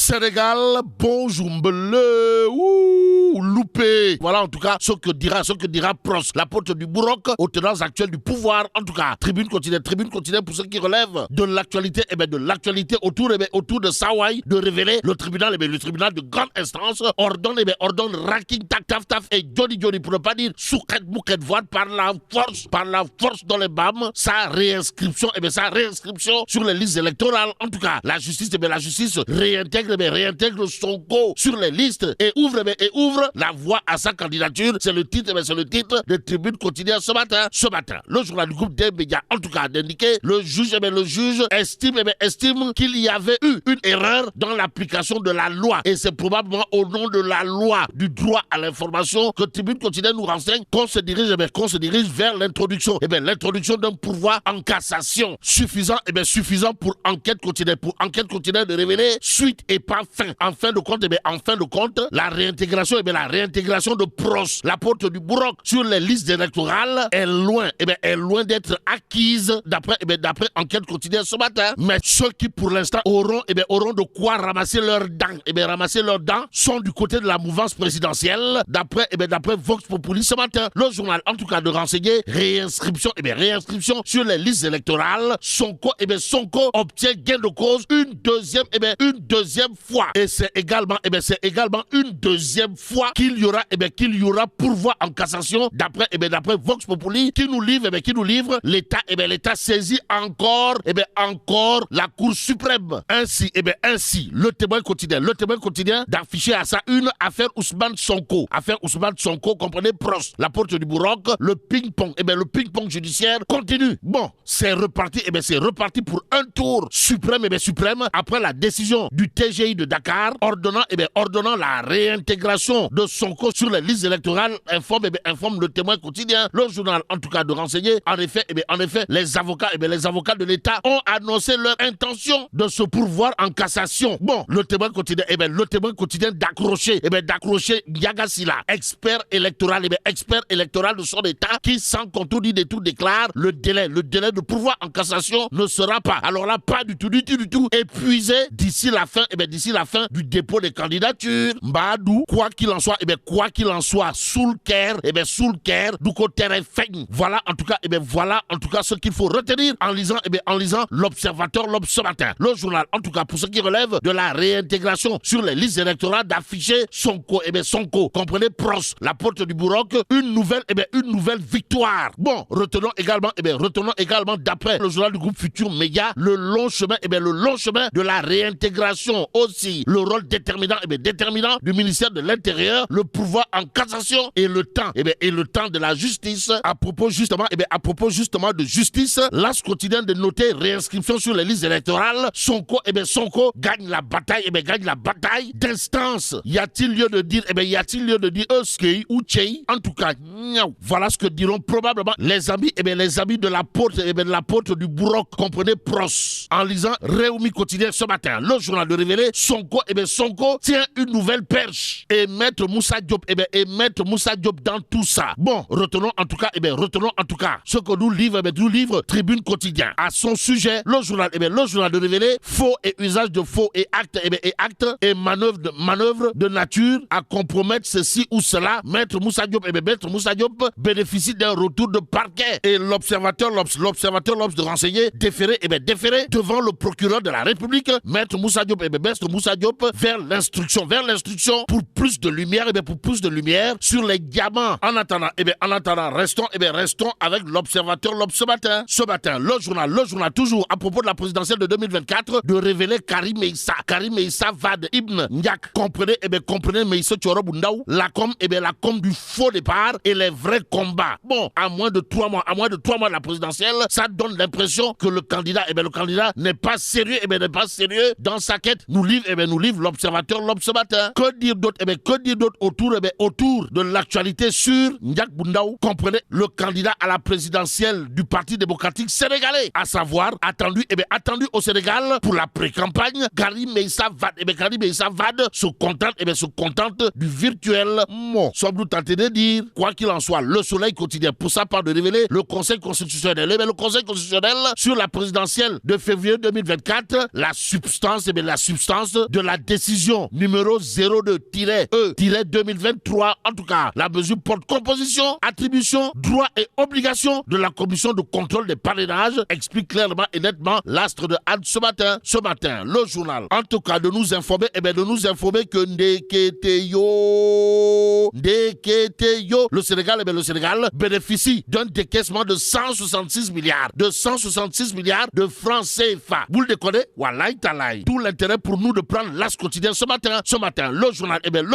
Sénégal, bonjour Mbele, ouh, loupé. Voilà en tout cas ce que dira Pros, l'apôtre du Bourroc, aux tenants actuels du pouvoir. En tout cas, tribune quotidienne pour ceux qui relèvent de l'actualité, de l'actualité autour de Sawai, de révéler le tribunal de grande instance ordonne ranking taf et Johnny pour ne pas dire souket bouquet voix par la force dans les BAM, sa réinscription sur les listes électorales. En tout cas, la justice réintègre Sonko sur les listes et ouvre la voie à sa candidature. C'est le titre de Tribune quotidienne ce matin. Le journal du groupe des médias, en tout cas, d'indiquer le juge estime qu'il y avait eu une erreur dans l'application de la loi. Et c'est probablement au nom de la loi du droit à l'information que Tribune quotidienne nous renseigne qu'on se dirige vers l'introduction d'un pourvoi en cassation suffisant pour enquête quotidienne de révéler suite et pas fin. En fin de compte, la réintégration de Pros, l'apôtre du Bourroc, sur les listes électorales est loin d'être acquise d'après enquête quotidienne ce matin. Mais ceux qui pour l'instant auront de quoi ramasser leurs dents, sont du côté de la mouvance présidentielle d'après Vox Populi ce matin. Le journal en tout cas de renseigner réinscription sur les listes électorales. Sonko obtient gain de cause une deuxième fois. Et c'est également une deuxième fois qu'il y aura pourvoi en cassation d'après Vox Populi qui nous livre l'État saisit encore la Cour suprême. Ainsi le témoin quotidien d'afficher à sa une affaire Ousmane Sonko, comprenez Pros, l'apôtre du Bourroc, le ping-pong judiciaire continue. Bon, c'est reparti pour un tour suprême après la décision du TGI de Dakar ordonnant la réintégration de Sonko sur les listes électorales, informe le témoin quotidien. Le journal en tout cas de renseigner en effet les avocats de l'État ont annoncé leur intention de se pourvoir en cassation. Bon, le témoin quotidien d'accrocher Yagasila, expert électoral de son État, qui sans contour ni détour déclare le délai de pourvoi en cassation ne sera pas, alors là pas du tout épuisé d'ici la fin du dépôt des candidatures. Mbadou, quoi qu'il en soit, sous le Caire, du côté feigne. Voilà en tout cas ce qu'il faut retenir en lisant l'Observateur ce matin. Le journal en tout cas pour ce qui relève de la réintégration sur les listes électorales d'afficher Sonko, comprenez Pros, l'apôtre du Bourroc, une nouvelle victoire. Bon, retenons également d'après le journal du groupe Futur Média le long chemin de la réintégration aussi, le rôle déterminant du ministère de l'Intérieur, le pouvoir en cassation et le temps de la justice. À propos justement de justice, l'As quotidien de noter réinscription sur les listes électorales. Sonko gagne la bataille d'instance. Y a-t-il lieu de dire Euskei ou Tchei? En tout cas, voilà ce que diront probablement les amis de l'apôtre du Bourroc, comprenez Pros, en lisant Réumi quotidien ce matin. Le journal de révéler Sonko tient une nouvelle perche et Maître Moussa Diop dans tout ça. Bon, retenons en tout cas ce que nous livre Tribune quotidien. À son sujet, le journal de révéler faux et usage de faux et actes et manœuvres de nature à compromettre ceci ou cela. Maître Moussa Diop bénéficie d'un retour de parquet et l'observateur de renseigner déféré devant le procureur de la République. Maître Moussa Diop vers l'instruction pour plus de lumière sur les diamants. En attendant, restons avec l'observateur ce matin. Le journal toujours à propos de la présidentielle de 2024 de révéler Karim Meïssa Wade Ibn Ndiak. Comprenez Meïssa Thioro-Boundaou, la com du faux départ et les vrais combats. Bon, à moins de 3 mois de la présidentielle, ça donne l'impression que le candidat n'est pas sérieux dans sa quête. Nous livre l'observateur ce matin. Que dire dire d'autre autour de l'actualité sur Ndiak Boundaou, comprenez, le candidat à la présidentielle du Parti démocratique sénégalais, à savoir attendu au Sénégal pour la pré-campagne. Karim Meïssa Wade se contente du virtuel. Sommes-nous tentés de dire, quoi qu'il en soit, le Soleil quotidien pour sa part de révéler le Conseil constitutionnel. Le Conseil constitutionnel sur la présidentielle de février 2024, la substance de la décision numéro 02-E-2023. En tout cas, la mesure porte composition, attribution, droits et obligations de la commission de contrôle des parrainages, explique clairement et nettement l'astre de Anne ce matin, le journal. En tout cas, de nous informer que Ndeketeyo, le Sénégal bénéficie d'un décaissement de 166 milliards de francs CFA. Vous le déconnez? Wallahi talaï. Tout l'intérêt pour nous de prendre l'As quotidien ce matin, le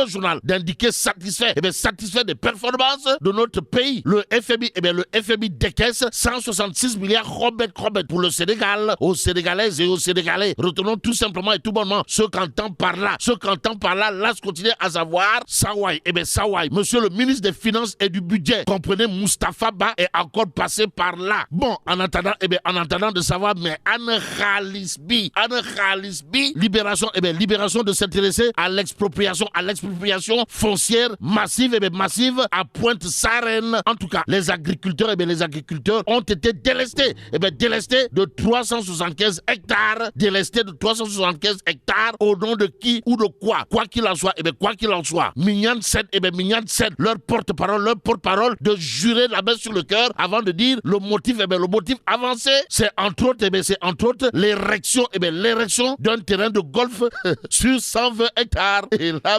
journal d'indiquer satisfait des performances de notre pays. Le FMI décaisse 166 milliards Robert pour le Sénégal, aux Sénégalaises et aux Sénégalais. Retenons tout simplement et tout bonnement ce qu'entend par là, l'As quotidien, à savoir Sawai. Monsieur le ministre des Finances et du Budget, comprenez, Moustapha Ba est encore passé par là. Bon, en attendant de savoir, mais Anne Khalisbi, libération de s'intéresser à l'expropriation foncière massive à Pointe-Sarène. En tout cas, les agriculteurs ont été délestés de 375 hectares, au nom de qui ou de quoi. Quoi qu'il en soit, Mignane 7, leur porte-parole de jurer la main sur le cœur avant de dire le motif avancé, c'est entre autres l'érection d'un terrain de golf sur 120 hectares. Et là,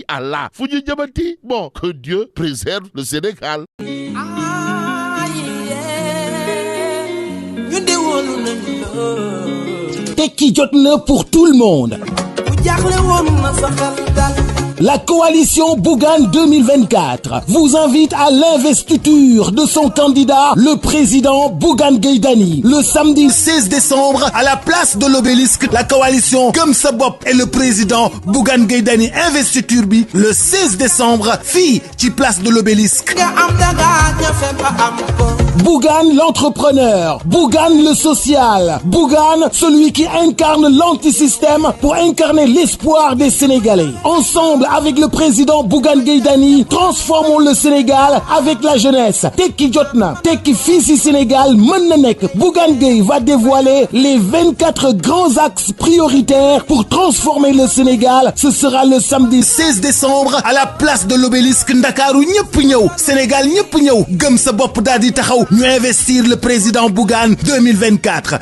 Allah. Bon, que Dieu préserve le Sénégal. Tekki jot na pour tout le monde. La coalition Bougane 2024 vous invite à l'investiture de son candidat, le président Bougane Gueye Dany, le samedi 16 décembre à la place de l'Obélisque. La coalition Gëm Sa Bopp et le président Bougane Gueye Dany investiture bi le 16 décembre fii ci place de l'Obélisque. Bougane l'entrepreneur, Bougane le social, Bougane celui qui incarne l'antisystème pour incarner l'espoir des Sénégalais. Ensemble avec le président Bougane Gueye Dany, transformons le Sénégal avec la jeunesse. Tekki jotna, tekki fii ci Sénégal mën na nekk. Bougane Gueye va dévoiler les 24 grands axes prioritaires pour transformer le Sénégal. Ce sera le samedi 16 décembre à la place de l'Obélisque. Ndakaaru ñëpp ñëw, Sénégal ñëpp ñëw. Gëm sa bopp daal di taxaw ñu investir le président Bougane 2024.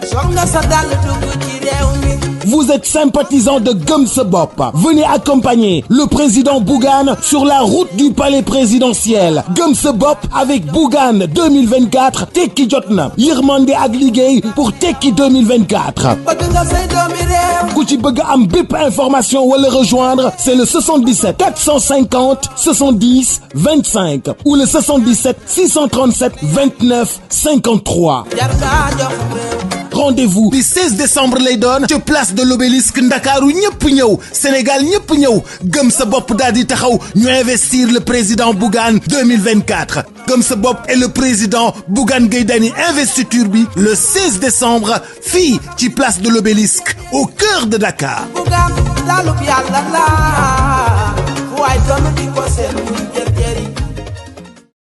Vous êtes sympathisant de Gëm Sa Bopp. Venez accompagner le président Bougane sur la route du palais présidentiel. Gëm Sa Bopp avec Bougane 2024. Tekki jotna, yërmande ak liggéey pour Tekki 2024. Ku ci bëgg am bépp information wala rejoindre, c'est le 77 450 70 25 ou le 77 637 29 53. Rendez-vous le 16 décembre lay doon ci place de l'Obélisque. Ndakaaru ñëpp ñëw, Sénégal ñëpp ñëw. Gëm sa bopp daal di taxaw ñu investir le président Bougane 2024. Gëm sa bopp et le président Bougane Gueye Dany investiture bi le 16 décembre fii ci place de l'Obélisque au cœur de Dakar.